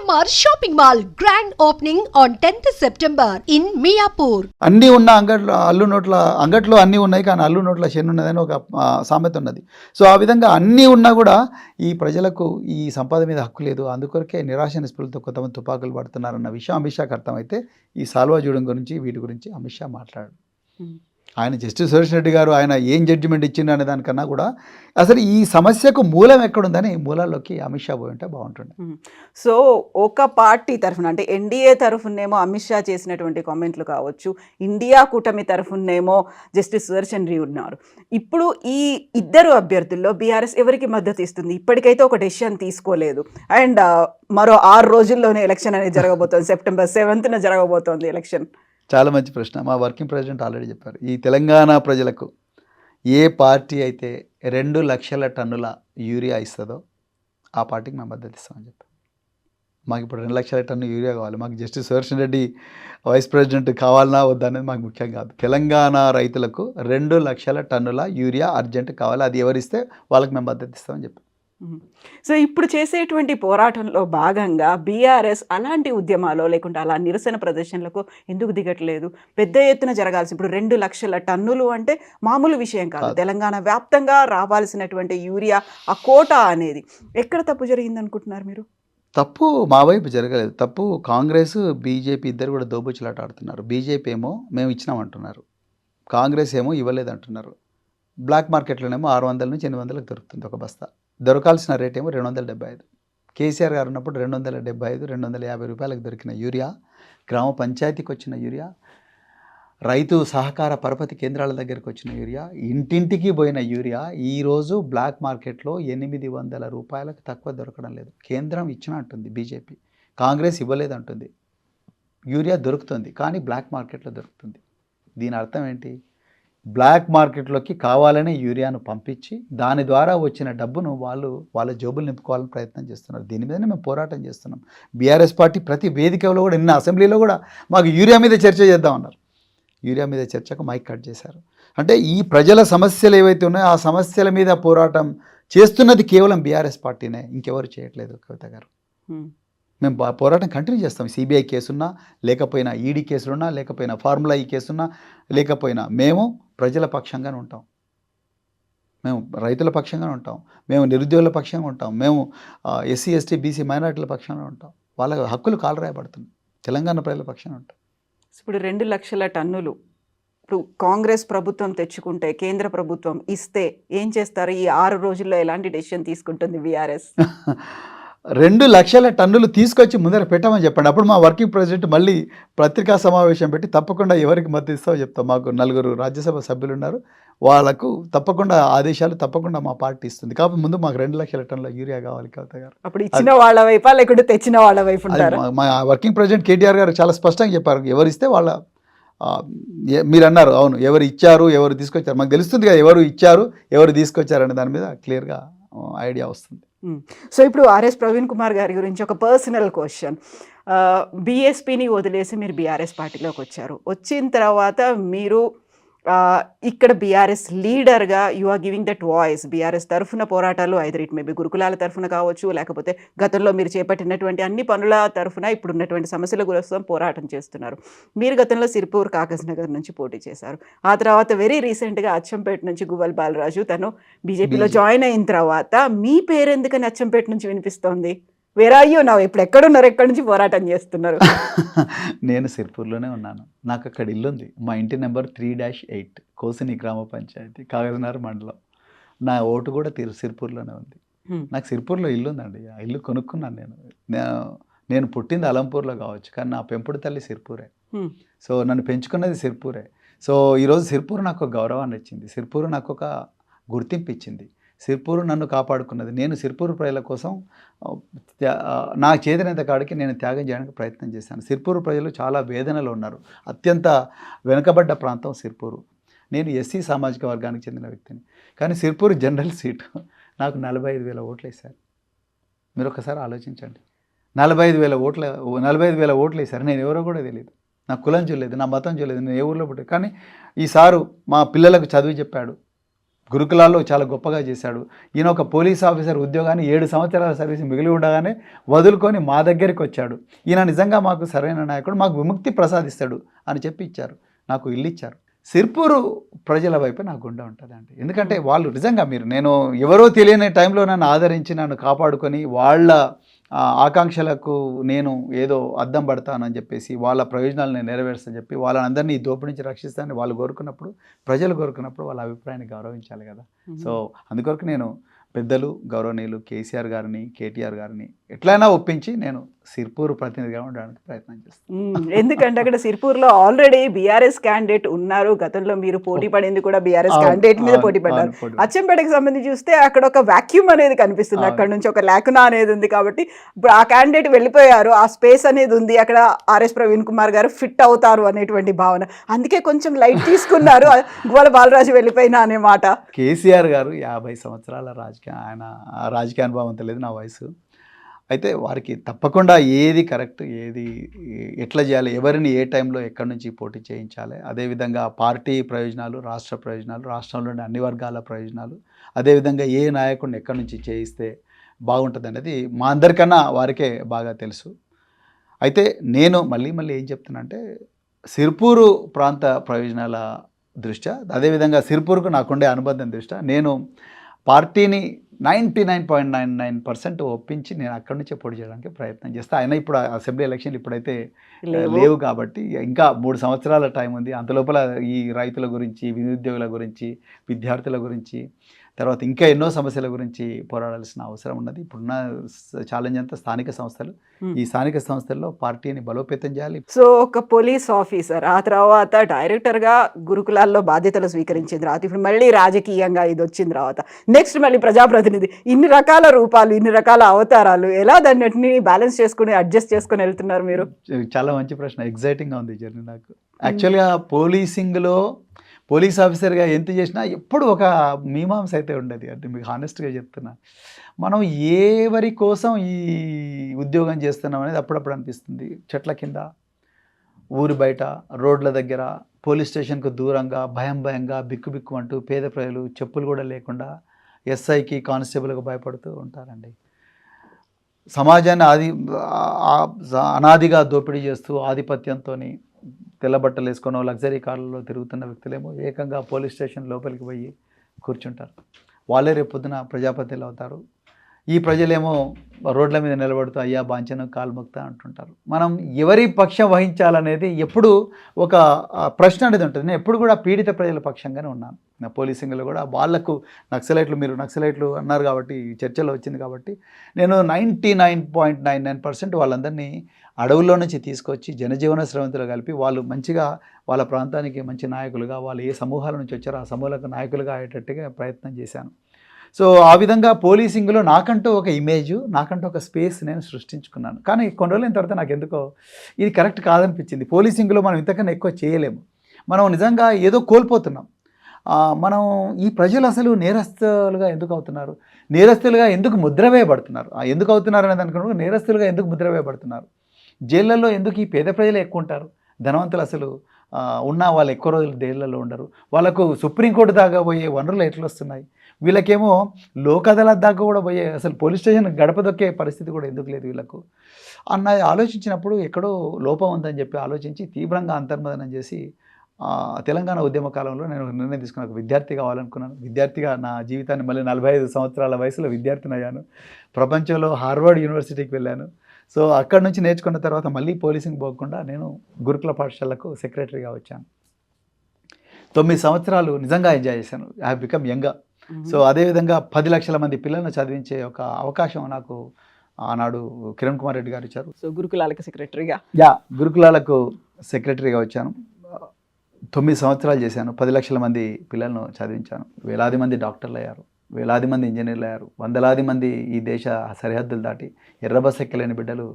GMR Shopping Mall grand opening on 10th September in Miapur. అన్నీ ఉన్న అంగట్లో అన్నీ ఉన్నాయి, కానీ అల్లు నోట్ల శని ఉన్నదని ఒక సామెత ఉన్నది. సో ఆ విధంగా అన్నీ ఉన్నా కూడా ఈ ప్రజలకు ఈ సంపద మీద హక్కు లేదు. అందుకొరకే నిరాశ నిస్పృహలతో కొంతమంది తుపాకులు పడుతున్నారన్న విషయం అమిత్ షాకి అర్థమైతే ఈ సాల్వా జూడం గురించి వీటి గురించి అమిత్ షా మాట్లాడాడు. ఆయన జస్టిస్ సురేష్ రెడ్డి గారు ఆయన ఏం జడ్జిమెంట్ ఇచ్చిండు అనే దానికన్నా కూడా అసలు ఈ సమస్యకు మూలం ఎక్కడుందని మూలాల్లోకి అమిత్ షా పోయి ఉంటే బాగుంటుండే. సో ఒక పార్టీ తరఫున అంటే ఎన్డీఏ తరఫునేమో అమిత్ షా చేసినటువంటి కామెంట్లు కావచ్చు, ఇండియా కూటమి తరఫునేమో జస్టిస్ సుదర్శన్ రెడ్డి ఉన్నారు. ఇప్పుడు ఈ ఇద్దరు అభ్యర్థుల్లో బీఆర్ఎస్ ఎవరికి మద్దతు ఇస్తుంది? ఇప్పటికైతే ఒక డెసిషన్ తీసుకోలేదు. అండ్ మరో 6 రోజుల్లోనే ఎలక్షన్ అనేది జరగబోతోంది. September 7th జరగబోతోంది ఎలక్షన్. చాలా మంచి ప్రశ్న. మా వర్కింగ్ ప్రెసిడెంట్ ఆల్రెడీ చెప్పారు, ఈ తెలంగాణ ప్రజలకు ఏ పార్టీ అయితే 2 లక్షల టన్నుల యూరియా ఇస్తుందో ఆ పార్టీకి మేము మద్దతు ఇస్తామని చెప్పారు. మాకు ఇప్పుడు 2 లక్షల టన్ను యూరియా కావాలి. మాకు justice Sudarshan Reddy vice president కావాలన్నా వద్దనేది మాకు ముఖ్యం కాదు. తెలంగాణ రైతులకు 2 లక్షల టన్నుల యూరియా అర్జెంట్ కావాలి. అది ఎవరిస్తే వాళ్ళకి మేము మద్దతు ఇస్తామని చెప్పారు. సో ఇప్పుడు చేసేటువంటి పోరాటంలో భాగంగా బీఆర్ఎస్ అలాంటి ఉద్యమాలు లేకుంటే అలా నిరసన ప్రదర్శనలకు ఎందుకు దిగట్లేదు? పెద్ద ఎత్తున జరగాల్సి, ఇప్పుడు 2 లక్షల టన్నులు అంటే మామూలు విషయం కాదు. తెలంగాణ వ్యాప్తంగా రావాల్సినటువంటి యూరియా ఆ కోటా అనేది ఎక్కడ తప్పు జరిగింది అనుకుంటున్నారు మీరు? తప్పు మా వైపు జరగలేదు. తప్పు కాంగ్రెస్ బీజేపీ ఇద్దరు కూడా దోబుచ్చులాట ఆడుతున్నారు. బీజేపీ ఏమో మేము ఇచ్చినామంటున్నారు, కాంగ్రెస్ ఏమో ఇవ్వలేదు అంటున్నారు. బ్లాక్ మార్కెట్లోనేమో 600 నుంచి 800లకు దొరుకుతుంది ఒక బస్తా. దొరకాల్సిన రేట్ ఏమో 275. కేసీఆర్ గారు ఉన్నప్పుడు 275, 250 రూపాయలకు దొరికిన యూరియా, గ్రామ పంచాయతీకి వచ్చిన యూరియా, రైతు సహకార పరపతి కేంద్రాల దగ్గరికి వచ్చిన యూరియా, ఇంటింటికి పోయిన యూరియా ఈరోజు బ్లాక్ మార్కెట్లో 800 రూపాయలకు తక్కువ దొరకడం లేదు. కేంద్రం ఇచ్చినట్టుంది బీజేపీ, కాంగ్రెస్ ఇవ్వలేదంటుంది. యూరియా దొరుకుతుంది కానీ బ్లాక్ మార్కెట్లో దొరుకుతుంది. దీని అర్థం ఏంటి? బ్లాక్ మార్కెట్లోకి కావాలనే యూరియాను పంపించి దాని ద్వారా వచ్చిన డబ్బును వాళ్ళ జోబులు నింపుకోవాలని ప్రయత్నం చేస్తున్నారు. దీని మీదనే మేము పోరాటం చేస్తున్నాం. బీఆర్ఎస్ పార్టీ ప్రతి వేదికలో కూడా, నిన్న అసెంబ్లీలో కూడా మాకు యూరియా మీద చర్చ చేద్దామన్నారు. యూరియా మీద చర్చకు మైక్ కట్ చేశారు. అంటే ఈ ప్రజల సమస్యలు ఏవైతే ఉన్నాయో ఆ సమస్యల మీద పోరాటం చేస్తున్నది కేవలం బీఆర్ఎస్ పార్టీనే, ఇంకెవరు చేయట్లేదు. కవిత గారు, మేము పోరాటం కంటిన్యూ చేస్తాం. సిబిఐ కేసున్నా లేకపోయినా, ఈడీ కేసులున్నా లేకపోయినా, ఫార్ములా ఈ కేసున్నా లేకపోయినా, మేము ప్రజల పక్షంగానే ఉంటాం. మేము రైతుల పక్షంగానే ఉంటాం, మేము నిరుద్యోగుల పక్షంగా ఉంటాం, మేము ఎస్సీ ఎస్టీ బీసీ మైనారిటీల పక్షంగా ఉంటాం. వాళ్ళ హక్కులు కాలరాయబడుతుంది. తెలంగాణ ప్రజల పక్షంగా ఉంటాం. ఇప్పుడు 2 లక్షల టన్నులు ఇప్పుడు కాంగ్రెస్ ప్రభుత్వం తెచ్చుకుంటే, కేంద్ర ప్రభుత్వం ఇస్తే ఏం చేస్తారు? ఈ 6 రోజుల్లో ఎలాంటి డెసిషన్ తీసుకుంటుంది బీఆర్ఎస్? 2 లక్షల టన్నులు తీసుకొచ్చి ముందర పెట్టమని చెప్పండి. అప్పుడు మా వర్కింగ్ ప్రెసిడెంట్ మళ్ళీ పత్రికా సమావేశం పెట్టి తప్పకుండా ఎవరికి మద్దతు ఇస్తామో చెప్తాం. మాకు 4 రాజ్యసభ సభ్యులు ఉన్నారు, వాళ్ళకు తప్పకుండా ఆదేశాలు తప్పకుండా మా పార్టీ ఇస్తుంది. కాబట్టి ముందు మాకు 2 లక్షల టన్నుల యూరియా కావాలి. కవిత గారు, అప్పుడు ఇచ్చిన వాళ్ళ వైపా లేకుంటే తెచ్చిన వాళ్ళ వైపు ఉంటారు? మా వర్కింగ్ ప్రెసిడెంట్ కేటీఆర్ గారు చాలా స్పష్టంగా చెప్పారు, ఎవరు ఇస్తే వాళ్ళ. మీరు అన్నారు, అవును, ఎవరు ఇచ్చారు ఎవరు తీసుకొచ్చారు మాకు తెలుస్తుంది కదా, ఎవరు ఇచ్చారు ఎవరు తీసుకొచ్చారు అనే దాని మీద క్లియర్గా ఐడియా వస్తుంది. సో ఇప్పుడు ఆర్ఎస్ ప్రవీణ్ కుమార్ గారి గురించి ఒక పర్సనల్ క్వశ్చన్. బీఎస్పీని వదిలేసి మీరు బీఆర్ఎస్ పార్టీలోకి వచ్చారు. వచ్చిన తర్వాత మీరు ఇక్కడ బీఆర్ఎస్ లీడర్గా you are giving that voice. BRS తరఫున పోరాటాలు ఐదర్ ఇట్ మేబీ గురుకులాల తరఫున కావచ్చు, లేకపోతే గతంలో మీరు చేపట్టినటువంటి అన్ని పనుల తరఫున ఇప్పుడు ఉన్నటువంటి సమస్యల కోసం పోరాటం చేస్తున్నారు. మీరు గతంలో సిర్పూర్ కాగజ్ నగర్ నుంచి పోటీ చేశారు. ఆ తర్వాత వెరీ రీసెంట్గా అచ్చంపేట నుంచి గువ్వల్ బాలరాజు తను బీజేపీలో జాయిన్ అయిన తర్వాత మీ పేరు ఎందుకని అచ్చంపేట నుంచి వినిపిస్తోంది? వేరే అయ్యో నా ఇప్పుడు ఎక్కడున్నారు, ఎక్కడి నుంచి పోరాటం చేస్తున్నారు? నేను సిర్పూర్లోనే ఉన్నాను. నాకు అక్కడ ఇల్లు ఉంది. మా ఇంటి నెంబర్ 3-8 కోసిని గ్రామ పంచాయతీ, కాగజ్నగర్ మండలం. నా ఓటు కూడా సిర్పూర్లోనే ఉంది. నాకు సిర్పూర్లో ఇల్లు ఉందండి. ఆ ఇల్లు కొనుక్కున్నాను నేను పుట్టింది అలంపూర్లో కావచ్చు, కానీ నా పెంపుడు తల్లి సిర్పూరే. సో నన్ను పెంచుకున్నది సిర్పూరే. సో ఈరోజు సిర్పూర్ నాకు ఒక గౌరవాన్ని ఇచ్చింది, సిర్పూర్ నాకు ఒక గుర్తింపు ఇచ్చింది, సిర్పూరు నన్ను కాపాడుకున్నది. నేను సిర్పూరు ప్రజల కోసం నా చేతనైనంత కాడికి నేను త్యాగం చేయడానికి ప్రయత్నం చేశాను. సిర్పూరు ప్రజలు చాలా వేదనలో ఉన్నారు. అత్యంత వెనుకబడ్డ ప్రాంతం సిర్పూరు. నేను ఎస్సీ సామాజిక వర్గానికి చెందిన వ్యక్తిని, కానీ సిర్పూరు జనరల్ సీటు నాకు 45,000 ఓట్లు వేశారు. మీరు ఒకసారి ఆలోచించండి, 45,000 ఓట్లు వేశారు. నేను ఎవరో కూడా తెలియదు, నా కులం చూడలేదు, నా మతం చూడలేదు, నేను ఏ ఊళ్ళో పుట్టాను. కానీ ఈసారు మా పిల్లలకు చదివి చెప్పాడు, గురుకులాల్లో చాలా గొప్పగా చేశాడు. ఈయన ఒక పోలీస్ ఆఫీసర్ ఉద్యోగాన్ని 7 సంవత్సరాల సర్వీస్ మిగిలి ఉండగానే వదులుకొని మా దగ్గరికి వచ్చాడు. ఈయన నిజంగా మాకు సరైన నాయకుడు, మాకు విముక్తి ప్రసాదిస్తాడు అని చెప్పి ఇచ్చారు. నాకు ఇల్లు ఇచ్చారు. సిర్పూరు ప్రజల వైపు నాకు గుండె ఉంటుందండి. ఎందుకంటే వాళ్ళు నిజంగా నేను ఎవరో తెలియని టైంలో నన్ను ఆదరించి నన్ను కాపాడుకొని వాళ్ళ ఆకాంక్షలకు నేను ఏదో అద్దం పడతానని చెప్పేసి వాళ్ళ ప్రయోజనాలను నేను నెరవేరుస్తానని చెప్పి వాళ్ళందరినీ ఈ దోపిడీ నుంచి రక్షిస్తానని వాళ్ళు కోరుకున్నప్పుడు, ప్రజలు కోరుకున్నప్పుడు వాళ్ళ అభిప్రాయాన్ని గౌరవించాలి కదా. సో అందుకొరకు నేను పెద్దలు గౌరవనీయులు కేసీఆర్ గారిని, కేటీఆర్ గారిని ఎట్లయినా ఒప్పించి నేను సిర్పూర్ ప్రతినిధిగా ఉండడానికి ప్రయత్నం చేస్తాను. ఎందుకంటే అక్కడ సిర్పూర్లో ఆల్రెడీ బీఆర్ఎస్ క్యాండిడేట్ ఉన్నారు. గతంలో మీరు పోటీ పడింది కూడా బీఆర్ఎస్ క్యాండిడేట్ మీద పోటీ పడ్డారు. అచ్చంపేటకి సంబంధించి చూస్తే అక్కడ ఒక వాక్యూమ్ అనేది కనిపిస్తుంది, అక్కడ నుంచి ఒక లేఖన అనేది ఉంది. కాబట్టి ఇప్పుడు ఆ క్యాండిడేట్ వెళ్ళిపోయారు, ఆ స్పేస్ అనేది ఉంది, అక్కడ ఆర్ఎస్ ప్రవీణ్ కుమార్ గారు ఫిట్ అవుతారు అనేటువంటి భావన. అందుకే కొంచెం లైట్ తీసుకున్నారు గువ్వల బాలరాజు వెళ్ళిపోయినా అనే మాట. కేసీఆర్ గారు 50 సంవత్సరాల ఆయన రాజకీయ అనుభవం అంత లేదు, నా వయసు. అయితే వారికి తప్పకుండా ఏది కరెక్ట్, ఏది ఎట్లా చేయాలి, ఎవరిని ఏ టైంలో ఎక్కడి నుంచి పోటీ చేయించాలి, అదేవిధంగా పార్టీ ప్రయోజనాలు, రాష్ట్ర ప్రయోజనాలు, రాష్ట్రంలోని అన్ని వర్గాల ప్రయోజనాలు, అదేవిధంగా ఏ నాయకుడిని ఎక్కడి నుంచి చేయిస్తే బాగుంటుంది అనేది మా అందరికన్నా వారికే బాగా తెలుసు. అయితే నేను మళ్ళీ ఏం చెప్తున్నానంటే సిర్పూరు ప్రాంత ప్రయోజనాల దృష్ట్యా, అదేవిధంగా సిర్పూర్కు నాకుండే అనుబంధం దృష్ట్యా నేను పార్టీని 99.99% ఒప్పించి నేను అక్కడి నుంచే పోటీ చేయడానికి ప్రయత్నం చేస్తాను. అయినా ఇప్పుడు అసెంబ్లీ ఎలక్షన్లు ఇప్పుడైతే లేవు కాబట్టి ఇంకా 3 సంవత్సరాల టైం ఉంది. అంతలోపల ఈ రైతుల గురించి, నిరుద్యోగుల గురించి, విద్యార్థుల గురించి, తర్వాత ఇంకా ఎన్నో సమస్యల గురించి పోరాడాల్సిన అవసరం ఉన్నది. ఇప్పుడున్న ఛాలెంజ్ అంతా స్థానిక సంస్థలు. ఈ స్థానిక సంస్థల్లో పార్టీని బలోపేతం చేయాలి. సో ఒక పోలీస్ ఆఫీసర్, ఆ తర్వాత డైరెక్టర్గా గురుకులాల్లో బాధ్యతలు స్వీకరించిన తర్వాత ఇప్పుడు మళ్ళీ రాజకీయంగా ఇది వచ్చిన తర్వాత నెక్స్ట్ మళ్ళీ ప్రజాప్రతినిధి, ఇన్ని రకాల రూపాలు, ఇన్ని రకాల అవతారాలు, ఎలా దాన్నిటిని బ్యాలెన్స్ చేసుకుని అడ్జస్ట్ చేసుకుని వెళ్తున్నారు మీరు? చాలా మంచి ప్రశ్న, ఎగ్జైటింగ్గా ఉంది జర్నీ నాకు. యాక్చువల్గా పోలీసింగ్లో పోలీస్ ఆఫీసర్గా ఎంత చేసినా ఎప్పుడు ఒక మీమాంస అయితే ఉండదు. అంటే మీకు హానెస్ట్గా చెప్తున్నా, మనం ఎవరి కోసం ఈ ఉద్యోగం చేస్తున్నాం అనేది అప్పుడప్పుడు అనిపిస్తుంది. చెట్ల కింద, ఊరి బయట, రోడ్ల దగ్గర, పోలీస్ స్టేషన్కు దూరంగా, భయంగా బిక్కు అంటూ పేద ప్రజలు చెప్పులు కూడా లేకుండా ఎస్ఐకి, కానిస్టేబుల్కి భయపడుతూ ఉంటారండి. సమాజాన్ని అనాదిగా దోపిడీ చేస్తూ ఆధిపత్యంతో తెల్లబట్టలు వేసుకొని లగ్జరీ కార్లలో తిరుగుతున్న వ్యక్తులేమో ఏకంగా పోలీస్ స్టేషన్ లోపలికి పోయి కూర్చుంటారు. వాళ్ళే రేపు పొద్దున ప్రజాపతిలు అవుతారు. ఈ ప్రజలేమో రోడ్ల మీద నిలబడుతూ అయ్యా బాంచను కాల్ముక్త అంటుంటారు. మనం ఎవరి పక్షం వహించాలనేది ఎప్పుడు ఒక ప్రశ్న అనేది ఉంటుంది. నేను ఎప్పుడు కూడా పీడిత ప్రజల పక్షంగానే ఉన్నాను. నా పోలీసింగ్లో కూడా వాళ్లకు మీరు నక్సలైట్లు అన్నారు కాబట్టి చర్చలో వచ్చింది కాబట్టి నేను 99.99% వాళ్ళందరినీ అడవుల్లో నుంచి తీసుకొచ్చి జనజీవన స్రవంతిలో కలిపి వాళ్ళు మంచిగా వాళ్ళ ప్రాంతానికి మంచి నాయకులుగా, వాళ్ళు ఏ సమూహాల నుంచి వచ్చారో ఆ సమూహాలకు నాయకులుగా అయ్యేటట్టుగా ప్రయత్నం చేశాను. సో ఆ విధంగా పోలీసింగ్లో నాకంటూ ఒక ఇమేజ్, నాకంటూ ఒక స్పేస్ నేను సృష్టించుకున్నాను. కానీ కొన్ని రోజులైన తర్వాత నాకు ఎందుకో ఇది కరెక్ట్ కాదనిపించింది. పోలీసింగ్లో మనం ఇంతకన్నా ఎక్కువ చేయలేము. మనం నిజంగా ఏదో కోల్పోతున్నాం. మనం ఈ ప్రజలు అసలు నేరస్తులుగా ఎందుకు అవుతున్నారు, నేరస్తులుగా ఎందుకు ముద్ర వేయబడుతున్నారు, ఎందుకు అవుతున్నారు అనేది అనుకున్నప్పుడు నేరస్తులుగా ఎందుకు ముద్ర వేయబడుతున్నారు, జైళ్ళల్లో ఎందుకు ఈ పేద ప్రజలు ఎక్కువ ఉంటారు, ధనవంతులు అసలు ఉన్న వాళ్ళు ఎక్కువ రోజులు జైళ్ళల్లో ఉండరు, వాళ్ళకు సుప్రీంకోర్టు దాకా పోయే వనరులు ఎట్లా వస్తున్నాయి, వీళ్ళకేమో లోక్ అదాలత్ దాకా కూడా పోయే అసలు పోలీస్ స్టేషన్ గడప దొక్కే పరిస్థితి కూడా ఎందుకు లేదు వీళ్ళకు అన్నది ఆలోచించినప్పుడు ఎక్కడో లోపం ఉందని చెప్పి ఆలోచించి తీవ్రంగా అంతర్మదనం చేసి తెలంగాణ ఉద్యమ కాలంలో నేను నిర్ణయం తీసుకున్నాను. విద్యార్థి కావాలనుకున్నాను. విద్యార్థిగా నా జీవితాన్ని మళ్ళీ 45 సంవత్సరాల వయసులో విద్యార్థిని అయ్యాను. ప్రపంచంలో హార్వర్డ్ యూనివర్సిటీకి వెళ్ళాను. సో అక్కడి నుంచి నేర్చుకున్న తర్వాత మళ్ళీ పోలీసింగ్ పోకుండా నేను గురుకుల పాఠశాలకు సెక్రటరీగా వచ్చాను. 9 సంవత్సరాలు నిజంగా ఎంజాయ్ చేశాను. I have become young. So అదేవిధంగా 10 లక్షల మంది పిల్లలను చదివించే ఒక అవకాశం నాకు ఆనాడు కిరణ్ కుమార్ రెడ్డి గారు ఇచ్చారు. సో గురుకులాలకు సెక్రటరీగా గురుకులాలకు సెక్రటరీగా వచ్చాను. 9 సంవత్సరాలు చేశాను. 10 లక్షల మంది పిల్లలను చదివించాను. వేలాది మంది డాక్టర్లు అయ్యారు, వేలాది మంది ఇంజనీర్లు అయ్యారు, వందలాది మంది ఈ దేశ సరిహద్దులు దాటి ఎర్ర బస్ ఎక్కలేని బిడ్డలు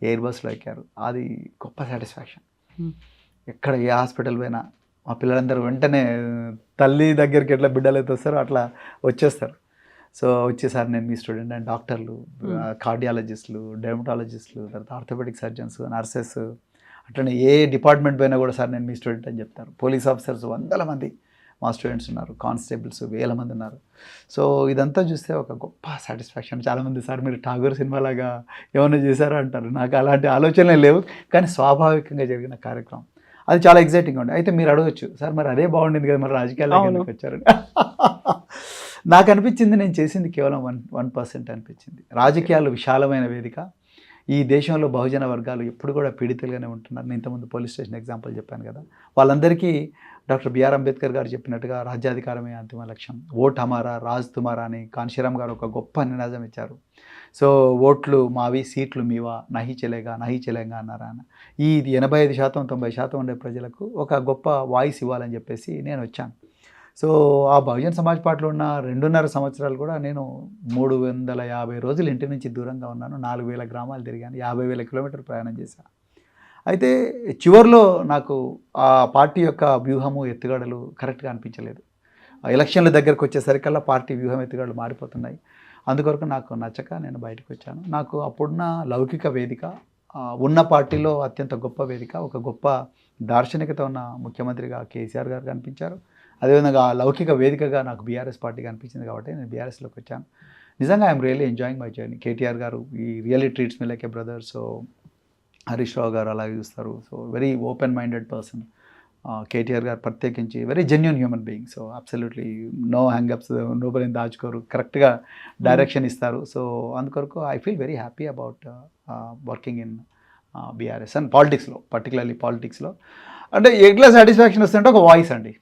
ఎయిర్ బస్లో ఎక్కారు. అది గొప్ప సాటిస్ఫాక్షన్. ఎక్కడ ఏ హాస్పిటల్ పోయినా మా పిల్లలందరూ వెంటనే తల్లి దగ్గరికి ఎట్లా బిడ్డలు అయితే వస్తారో అట్లా వచ్చేస్తారు. సో వచ్చేసారి నేను మీ స్టూడెంట్ అని డాక్టర్లు, కార్డియాలజిస్టులు, డెర్మటాలజిస్టులు, తర్వాత ఆర్థోపెడిక్ సర్జన్స్, నర్సెస్, అట్లనే ఏ డిపార్ట్మెంట్ పోయినా కూడా సార్ నేను మీ స్టూడెంట్ అని చెప్తారు. పోలీస్ ఆఫీసర్స్ వందల మంది మా స్టూడెంట్స్ ఉన్నారు, కానిస్టేబుల్స్ వేల మంది ఉన్నారు. సో ఇదంతా చూస్తే ఒక గొప్ప సాటిస్ఫాక్షన్. చాలామంది సార్ మీరు ఠాగూర్ సినిమాలాగా ఏమైనా చేశారా అంటారు. నాకు అలాంటి ఆలోచనలే లేవు, కానీ స్వాభావికంగా జరిగిన కార్యక్రమం అది చాలా ఎగ్జైటింగ్గా ఉంది. అయితే మీరు అడగచ్చు, సార్ మరి అదే బాగుండింది కదా, మరి రాజకీయాల్లోకి ఎందుకు వచ్చారని. నాకు అనిపించింది నేను చేసింది కేవలం 1% అనిపించింది. రాజకీయాలు విశాలమైన వేదిక. ఈ దేశంలో బహుజన వర్గాలు ఎప్పుడు కూడా పీడితులుగానే ఉంటున్నారు. నేను ఇంతకుముందు పోలీస్ స్టేషన్ ఎగ్జాంపుల్ చెప్పాను కదా, వాళ్ళందరికీ డాక్టర్ బిఆర్ అంబేద్కర్ గారు చెప్పినట్టుగా రాజ్యాధికారమే అంతిమ లక్ష్యం, ఓట్ హమారా రాజ్ తుమారా అని కాన్షీరామ్ గారు ఒక గొప్ప నినాదం ఇచ్చారు. సో ఓట్లు మావి, సీట్లు మీవా, నహి చెలేగా అన్నారా అని. ఈ 85% 90% ఉండే ప్రజలకు ఒక గొప్ప వాయిస్ ఇవ్వాలని చెప్పేసి నేను వచ్చాను. సో ఆ బహుజన్ సమాజ్ పార్టీలో ఉన్న 2.5 సంవత్సరాలు కూడా నేను 350 రోజులు ఇంటి నుంచి దూరంగా ఉన్నాను. 4,000 గ్రామాలు తిరిగాను, 50,000 కిలోమీటర్లు ప్రయాణం చేశాను. అయితే చివరిలో నాకు ఆ పార్టీ యొక్క వ్యూహము, ఎత్తుగడలు కరెక్ట్గా అనిపించలేదు. ఎలక్షన్ల దగ్గరకు వచ్చేసరికల్లా పార్టీ వ్యూహం, ఎత్తుగడలు మారిపోతున్నాయి. అందుకొరకు నాకు నచ్చక నేను బయటకు వచ్చాను. నాకు అప్పుడున్న లౌకిక వేదిక, ఉన్న పార్టీలో అత్యంత గొప్ప వేదిక, ఒక గొప్ప దార్శనికత ఉన్న ముఖ్యమంత్రిగా కేసీఆర్ గారు కనిపించారు. అదేవిధంగా లౌకిక వేదికగా నాకు బీఆర్ఎస్ పార్టీ కనిపించింది కాబట్టి నేను బీఆర్ఎస్లోకి వచ్చాను. నిజంగా I'm really enjoying my journey. KTR garu ఈ really treats me like a brother. So Harish Rao garu అలాగే చూస్తారు. So very open minded person. KTR garu ప్రత్యేకించి very genuine human being. So absolutely no hangups, నోబెల్ని దాచుకోరు, కరెక్ట్గా డైరెక్షన్ ఇస్తారు. సో అందుకొరకు I feel very happy about working in BRS and పాలిటిక్స్లో, పర్టికులర్లీ పాలిటిక్స్లో. అంటే ఎట్లా సాటిస్ఫాక్షన్ వస్తుంటే ఒక వాయిస్ అండి.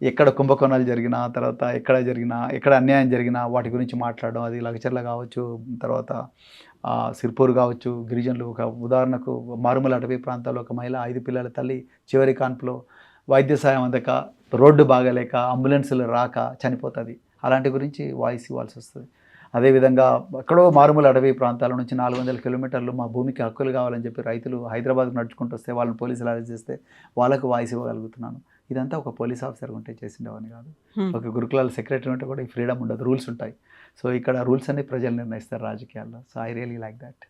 ఎక్కడ కుంభకోణాలు జరిగినా, తర్వాత ఎక్కడ అన్యాయం జరిగినా వాటి గురించి మాట్లాడడం, అది లగచర్ల కావచ్చు, తర్వాత సిర్పూర్ కావచ్చు, గిరిజనులు, ఒక ఉదాహరణకు మారుమూల అటవీ ప్రాంతాల్లో ఒక మహిళ 5 పిల్లల తల్లి చివరి కాన్పులో వైద్య సాయం అందక, రోడ్డు బాగలేక, అంబులెన్సులు రాక చనిపోతుంది. అలాంటి గురించి వాయిస్ ఇవ్వాల్సి వస్తుంది. అదేవిధంగా ఎక్కడో మారుమూల అటవీ ప్రాంతాల నుంచి 400 కిలోమీటర్లు మా భూమికి హక్కులు కావాలని చెప్పి రైతులు హైదరాబాద్కు నడుచుకుంటూ వస్తే వాళ్ళని పోలీసులు అరెస్ట్ చేస్తే వాళ్ళకు వాయిస్ ఇవ్వగలుగుతున్నాను. ఇదంతా ఒక పోలీస్ ఆఫీసర్ ఉంటే చేసిండేవాని కాదు. ఒక గురుకులాల సెక్రటరీ ఉంటే కూడా ఈ ఫ్రీడమ్ ఉండదు, రూల్స్ ఉంటాయి. సో ఇక్కడ రూల్స్ అన్ని ప్రజలు నిర్ణయిస్తారు రాజకీయాల్లో. So I really like that.